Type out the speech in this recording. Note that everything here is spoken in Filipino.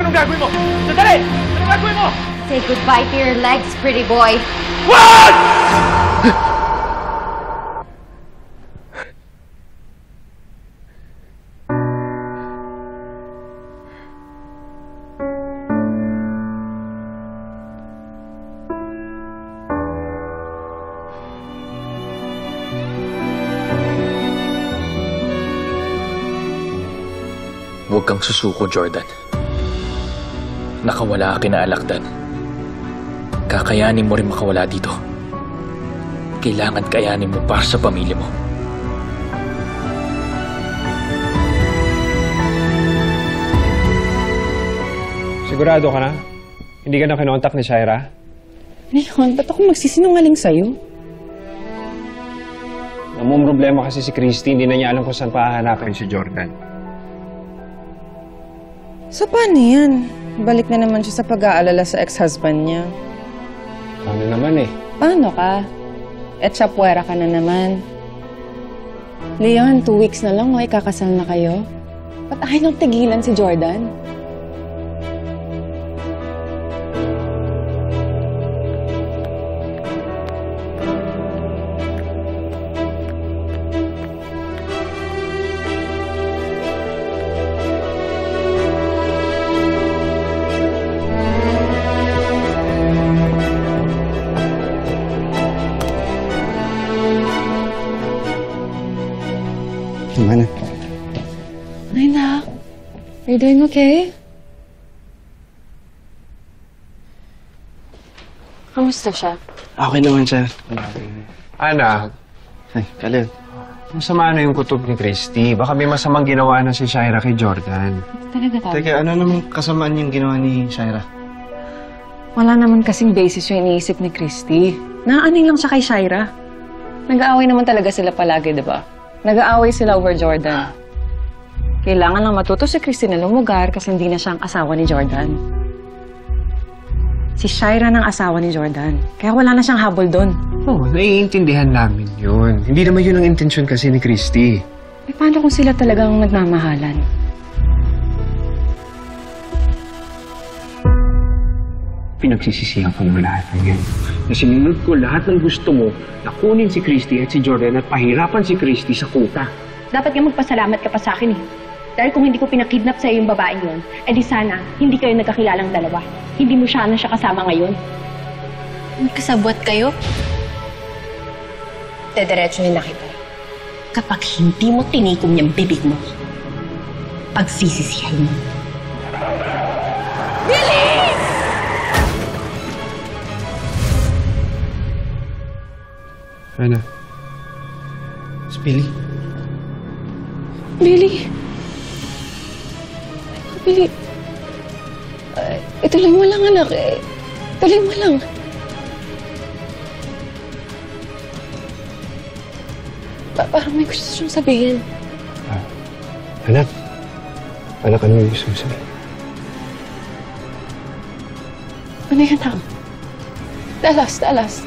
Anong gagawin mo? Sandali! Anong gagawin mo? Say goodbye to your legs, pretty boy. Wag! Huwag kang susuko, Jordan. Nakawala ka kinaalakdan. Kakayanin mo rin makawala dito. Kailangan kayanin mo para sa pamilya mo. Sigurado ka na? Hindi ka na kinontak ni Shaira? Leon, ba't ako magsisinungaling sa'yo? Ang problema kasi si Christy, hindi na niya alam kung saan pahahanapin si Jordan. So paano yan? Balik na naman siya sa pag-aalala sa ex-husband niya. Paano naman eh? Paano ka? Et sa puwera ka na naman. Leon, 2 weeks na lang, ikakasal na kayo. Ba't ayaw nang tigilan si Jordan? Gimana? Ay, nak. Are you doing okay? Kamusta siya? Okay naman siya. Anak, Ay, Khalil. masama na yung kutob ni Christy. Baka may masamang ginawa na si Shaira kay Jordan. Talaga tayo. Teka, ano namang kasamaan yung ginawa ni Shaira? Wala naman kasing basis yung iniisip ni Christy. Naaaning lang siya kay Shaira. Nag-aaway naman talaga sila palagi, di ba? Nag-aaway sila over Jordan. Kailangan lang matuto si Christy na lumugar kasi hindi na siya ang asawa ni Jordan. Si Shaira ng asawa ni Jordan. Kaya wala na siyang habol doon. Oo, naiintindihan namin yun. Hindi naman yun ang intensyon kasi ni Christy. Eh, paano kung sila talagang nagmamahalan? Pinagsisisihan ko mo lahat ng yan. Nasinunod ko lahat ng gusto mo na kunin si Christy at si Jordan at pahirapan si Christy sa kuta. Dapat nga magpasalamat ka pa sa akin eh. Dahil kung hindi ko pinakidnap sa'yo yung babaeng yun, edi sana hindi kayo nagkakilalang dalawa. Hindi mo siya kasama ngayon. Magkasabwat kayo? Dediretsuhin na kita. Kapag hindi mo tinikom yung bibig mo, pagsisisihan mo. Ano? Si Billy? Billy! Billy! Ituloy mo lang, anak. Ituloy mo lang. Parang may gusto siyang sabihin. Anak? Anak, ano yung gusto mo sabihin? Ano yan, Ham? Talas.